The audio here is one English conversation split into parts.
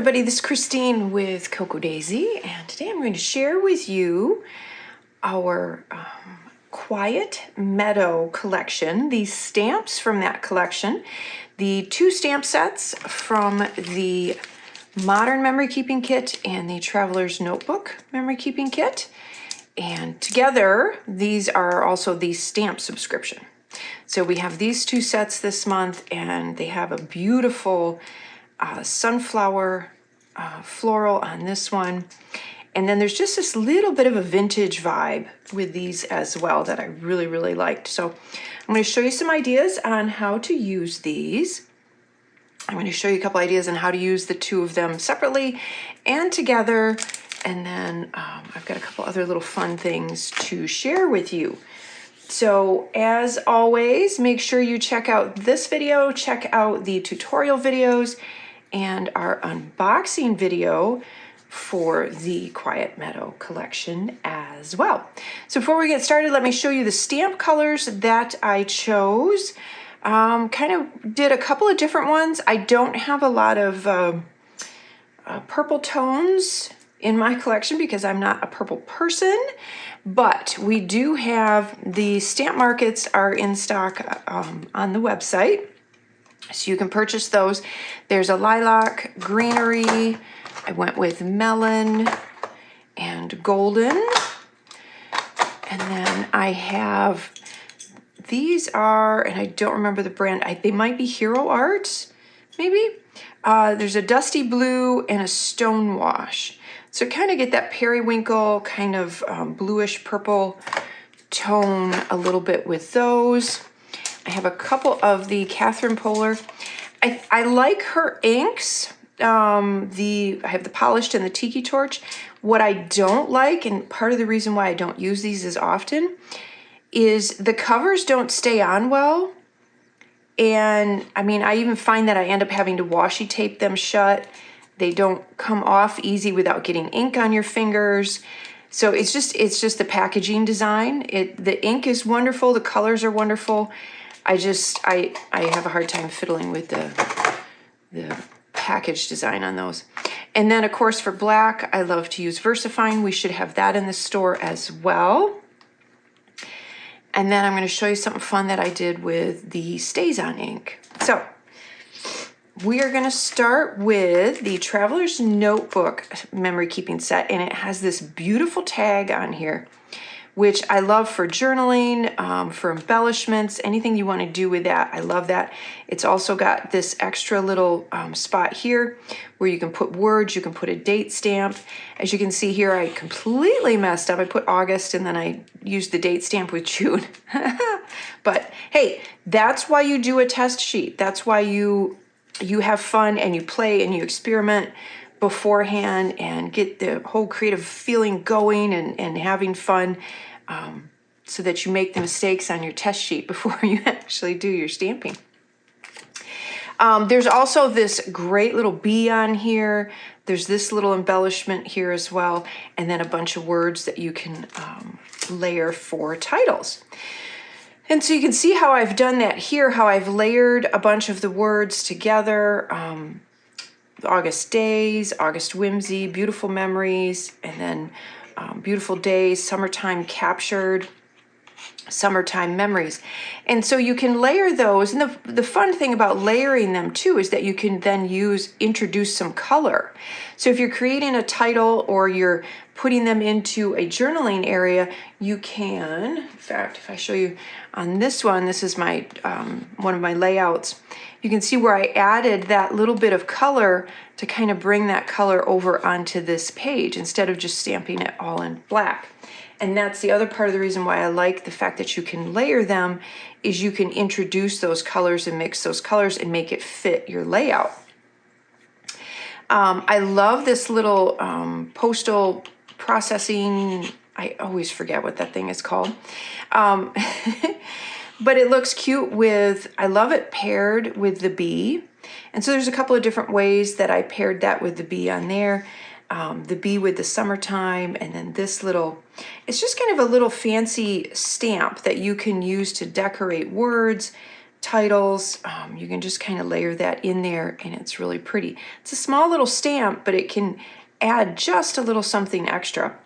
everybody, this is Christine with Cocoa Daisy, and today I'm going to share with you our Quiet Meadow collection, these stamps from that collection, the 2 stamp sets from the Modern Memory Keeping Kit and the Traveler's Notebook Memory Keeping Kit, and together these are also the stamp subscription. So we have these 2 sets this month, and they have a beautiful sunflower floral on this one. And then there's just this little bit of a vintage vibe with these as well that I really, really liked. So I'm going to show you some ideas on how to use these. I'm going to show you a couple ideas on how to use the 2 of them separately and together. And then I've got a couple other little fun things to share with you. So as always, make sure you check out this video, check out the tutorial videos, and our unboxing video for the Quiet Meadow collection as well. So before we get started, let me show you the stamp colors that I chose. Kind of did a couple of different ones. I don't have a lot of purple tones in my collection because I'm not a purple person, but we do have the stamp markets are in stock on the website. So you can purchase those. There's a lilac, greenery. I went with melon and golden. And then I have, these are, and I don't remember the brand. They might be Hero Art, maybe. There's a dusty blue and a stone wash. So kind of get that periwinkle kind of bluish purple tone a little bit with those. I have a couple of the Catherine Polar. I like her inks. I have the polished and the Tiki Torch. What I don't like, and part of the reason why I don't use these as often, is the covers don't stay on well. And I mean, I even find that I end up having to washi tape them shut. They don't come off easy without getting ink on your fingers. So it's just the packaging design. The ink is wonderful. The colors are wonderful. I have a hard time fiddling with the package design on those. And then of course for black, I love to use VersaFine. We should have that in the store as well. And then I'm going to show you something fun that I did with the StazOn ink. So we are going to start with the Traveler's Notebook memory keeping set, and it has this beautiful tag on here, which I love for journaling, for embellishments, anything you want to do with that. I love that. It's also got this extra little spot here where you can put words, you can put a date stamp. As you can see here, I completely messed up. I put August and then I used the date stamp with June. But hey, that's why you do a test sheet. That's why you have fun and you play and you experiment beforehand and get the whole creative feeling going and having fun, so that you make the mistakes on your test sheet before you actually do your stamping. There's also this great little bee on here. There's this little embellishment here as well, and then a bunch of words that you can layer for titles. And so you can see how I've done that here, how I've layered a bunch of the words together. August days, August whimsy, beautiful memories, and then beautiful days, summertime captured, summertime memories. And so you can layer those. And the fun thing about layering them too is that you can then introduce some color. So if you're creating a title or you're putting them into a journaling area, you can, in fact, if I show you on this one, this is my one of my layouts. You can see where I added that little bit of color to kind of bring that color over onto this page instead of just stamping it all in black. And that's the other part of the reason why I like the fact that you can layer them, is you can introduce those colors and mix those colors and make it fit your layout. I love this little postal processing, I always forget what that thing is called. But it looks cute with, I love it paired with the bee. And so there's a couple of different ways that I paired that with the bee on there. The bee with the summertime, and then this little, it's just kind of a little fancy stamp that you can use to decorate words, titles. You can just kind of layer that in there, and it's really pretty. It's a small little stamp, but it can add just a little something extra.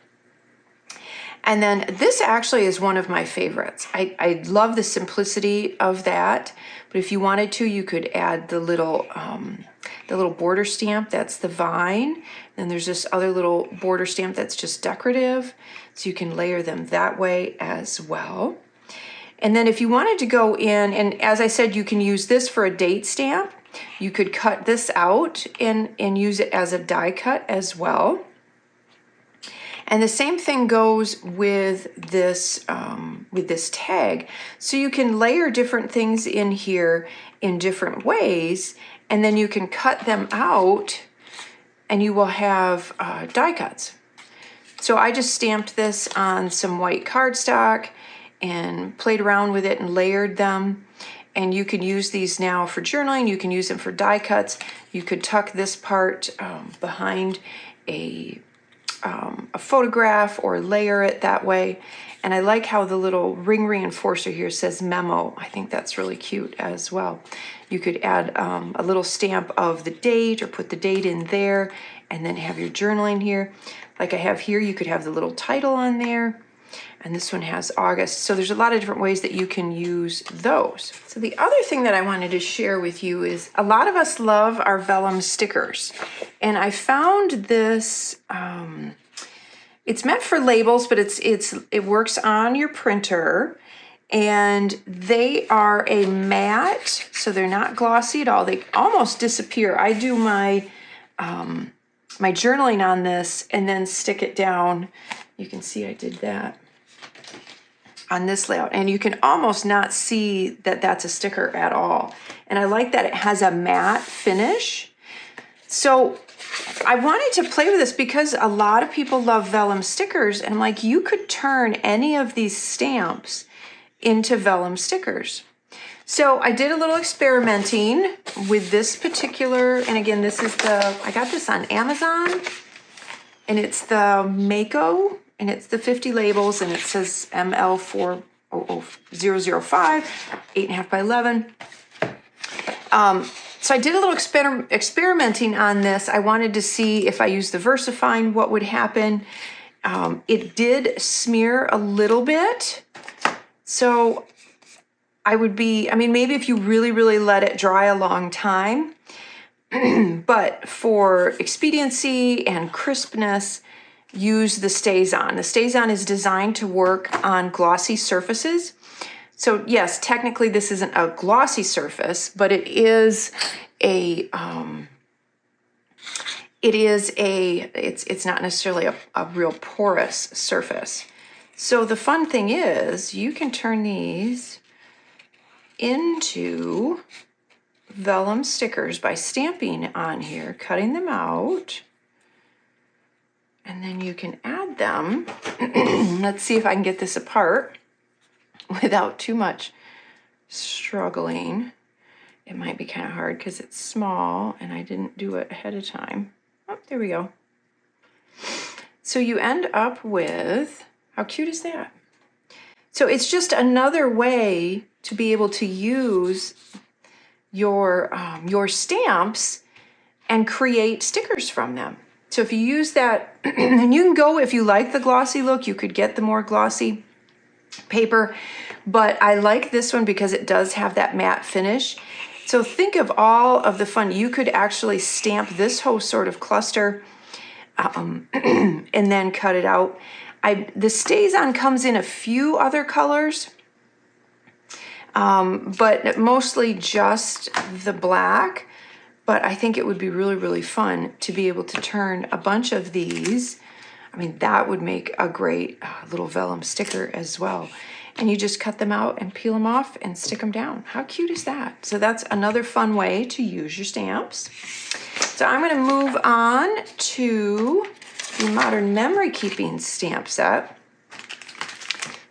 And then this actually is one of my favorites. I love the simplicity of that, but if you wanted to, you could add the little border stamp. That's the vine. Then there's this other little border stamp that's just decorative. So you can layer them that way as well. And then if you wanted to go in, and as I said, you can use this for a date stamp. You could cut this out and use it as a die cut as well. And the same thing goes with this tag. So you can layer different things in here in different ways, and then you can cut them out and you will have die cuts. So I just stamped this on some white cardstock and played around with it and layered them. And you can use these now for journaling. You can use them for die cuts. You could tuck this part behind a photograph or layer it that way. And I like how the little ring reinforcer here says memo. I think that's really cute as well. You could add a little stamp of the date or put the date in there and then have your journaling here. Like I have here, you could have the little title on there. And this one has August. So there's a lot of different ways that you can use those. So the other thing that I wanted to share with you is a lot of us love our vellum stickers. And I found this, it's meant for labels, but it works on your printer. And they are a matte, so they're not glossy at all. They almost disappear. I do my journaling on this and then stick it down. You can see I did that on this layout, and you can almost not see that that's a sticker at all. And I like that it has a matte finish. So I wanted to play with this because a lot of people love vellum stickers, and I'm like, you could turn any of these stamps into vellum stickers. So I did a little experimenting with this particular, and again, this is I got this on Amazon, and it's the Meadow, and it's the 50 labels, and it says ML4005, 8.5 by 11. So I did a little experimenting on this. I wanted to see if I used the VersaFine, what would happen. It did smear a little bit. So maybe if you really, really let it dry a long time, but for expediency and crispness, use the Stays-On. The Stays-On is designed to work on glossy surfaces. So yes, technically this isn't a glossy surface, but it's not necessarily a real porous surface. So the fun thing is you can turn these into vellum stickers by stamping on here, cutting them out, and then you can add them. Let's see if I can get this apart without too much struggling. It might be kind of hard because it's small and I didn't do it ahead of time. Oh, there we go. So you end up with, how cute is that? So it's just another way to be able to use your stamps and create stickers from them. So if you use that, and you can go, if you like the glossy look, you could get the more glossy paper, but I like this one because it does have that matte finish. So think of all of the fun. You could actually stamp this whole sort of cluster and then cut it out. The Stays-On comes in a few other colors, but mostly just the black. But I think it would be really, really fun to be able to turn a bunch of these. I mean, that would make a great little vellum sticker as well. And you just cut them out and peel them off and stick them down. How cute is that? So that's another fun way to use your stamps. So I'm going to move on to the Modern Memory Keeping stamp set.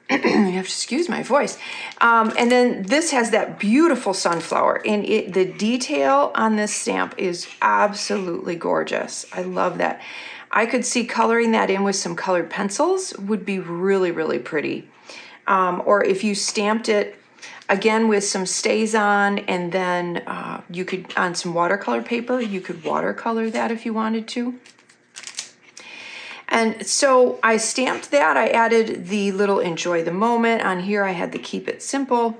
You have to excuse my voice. And then this has that beautiful sunflower, and the detail on this stamp is absolutely gorgeous. I love that. I could see coloring that in with some colored pencils would be really, really pretty. Or if you stamped it, again with some stays on, and then you could, on some watercolor paper, you could watercolor that if you wanted to. And so I stamped that. I added the little enjoy the moment. On here I had the keep it simple.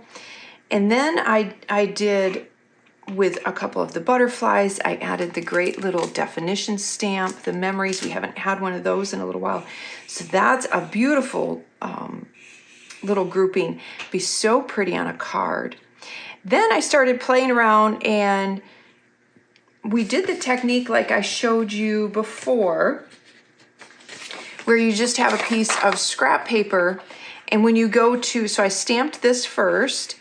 And then I did, with a couple of the butterflies, I added the great little definition stamp, the memories. We haven't had one of those in a little while. So that's a beautiful little grouping. Be so pretty on a card. Then I started playing around, and we did the technique like I showed you before, where you just have a piece of scrap paper, and when you go to, so I stamped this first,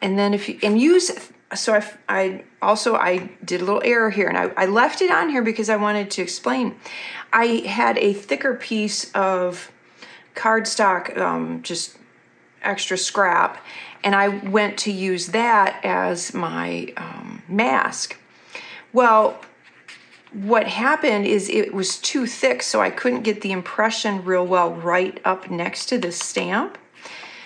and then if you, and use, so I did a little error here, and I left it on here because I wanted to explain. I had a thicker piece of cardstock, just extra scrap, and I went to use that as my mask. Well, what happened is it was too thick, so I couldn't get the impression real well right up next to the stamp.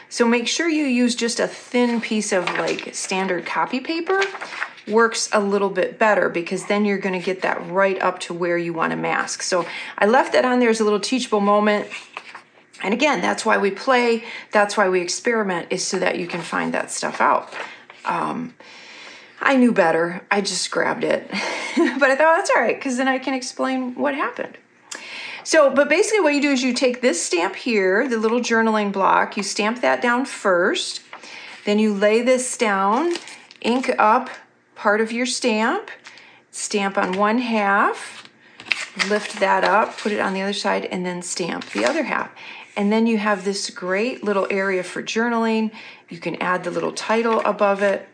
So make sure you use just a thin piece of like standard copy paper. Works a little bit better, because then you're going to get that right up to where you want to mask. So I left that on there as a little teachable moment. And again, that's why we play, that's why we experiment, is so that you can find that stuff out. I knew better. I just grabbed it. But I thought, that's all right, because then I can explain what happened. So, but basically what you do is you take this stamp here, the little journaling block, you stamp that down first, then you lay this down, ink up part of your stamp, stamp on one half, lift that up, put it on the other side, and then stamp the other half. And then you have this great little area for journaling. You can add the little title above it,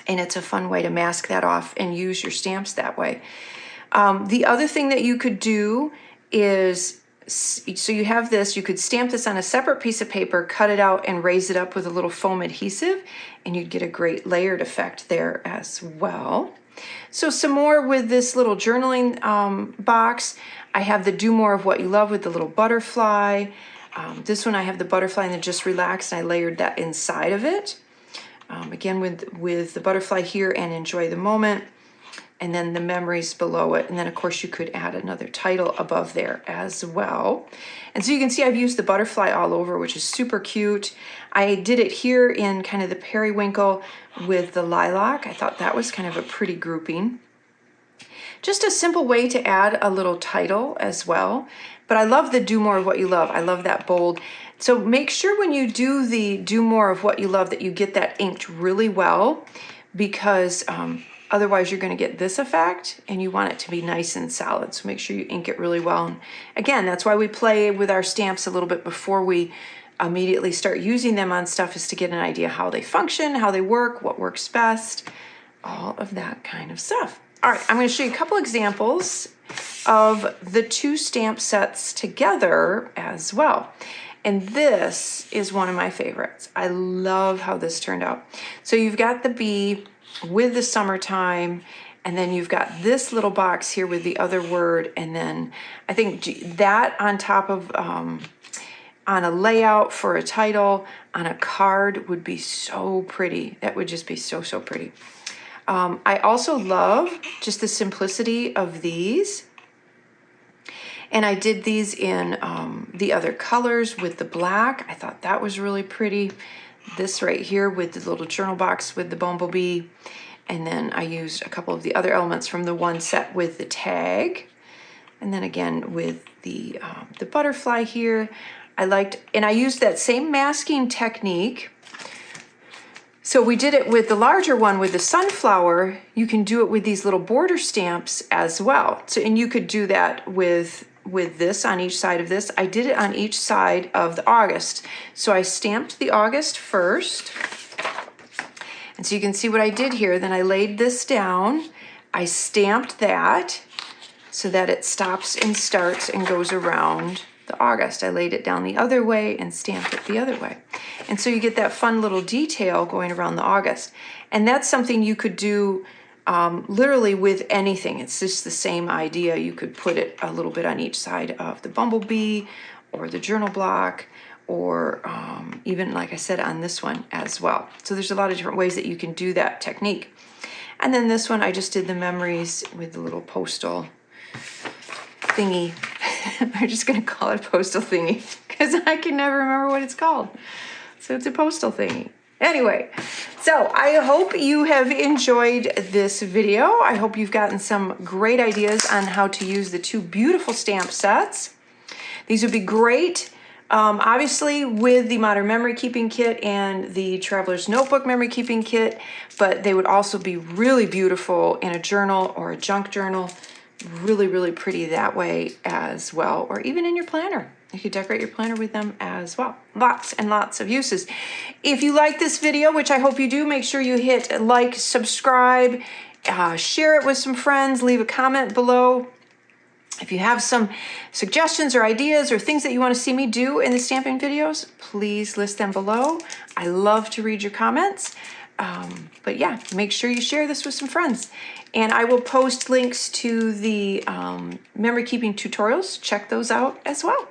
and it's a fun way to mask that off and use your stamps that way. The other thing that you could do is, so you have this, you could stamp this on a separate piece of paper, cut it out, and raise it up with a little foam adhesive, and you'd get a great layered effect there as well. So some more with this little journaling box. I have the Do More of What You Love with the little butterfly. This one I have the butterfly and then Just Relax, and I layered that inside of it. Again with the butterfly here and Enjoy the Moment, and then the memories below it. And then of course you could add another title above there as well. And so you can see I've used the butterfly all over, which is super cute. I did it here in kind of the periwinkle with the lilac. I thought that was kind of a pretty grouping. Just a simple way to add a little title as well. But I love the Do More of What You Love. I love that bold. So make sure when you do the Do More of What You Love that you get that inked really well, because otherwise you're going to get this effect, and you want it to be nice and solid. So make sure you ink it really well. And again, that's why we play with our stamps a little bit before we immediately start using them on stuff, is to get an idea how they function, how they work, what works best, all of that kind of stuff. All right, I'm going to show you a couple examples of the two stamp sets together as well. And this is one of my favorites. I love how this turned out. So you've got the bee with the summertime, and then you've got this little box here with the other word, and then I think that on top of, on a layout for a title, on a card would be so pretty. That would just be so, so pretty. I also love just the simplicity of these. And I did these in the other colors with the black. I thought that was really pretty. This right here with the little journal box with the bumblebee. And then I used a couple of the other elements from the one set with the tag. And then again with the butterfly here. I liked, and I used that same masking technique. So we did it with the larger one with the sunflower. You can do it with these little border stamps as well. So, and you could do that with this on each side of this. I did it on each side of the August. So I stamped the August first. And so you can see what I did here. Then I laid this down. I stamped that so that it stops and starts and goes around the August. I laid it down the other way and stamped it the other way. And so you get that fun little detail going around the August. And that's something you could do literally with anything. It's just the same idea. You could put it a little bit on each side of the bumblebee or the journal block, or even, like I said, on this one as well. So there's a lot of different ways that you can do that technique. And then this one, I just did the memories with the little postal thingy. I'm just gonna call it a postal thingy because I can never remember what it's called. So it's a postal thingy. Anyway, so I hope you have enjoyed this video. I hope you've gotten some great ideas on how to use the two beautiful stamp sets. These would be great, obviously, with the Modern Memory Keeping Kit and the Traveler's Notebook Memory Keeping Kit, but they would also be really beautiful in a journal or a junk journal. Really, really pretty that way as well, or even in your planner. You could decorate your planner with them as well. Lots and lots of uses. If you like this video, which I hope you do, make sure you hit like, subscribe, share it with some friends, leave a comment below. If you have some suggestions or ideas or things that you want to see me do in the stamping videos, please list them below. I love to read your comments. But yeah, make sure you share this with some friends. And I will post links to the memory keeping tutorials. Check those out as well.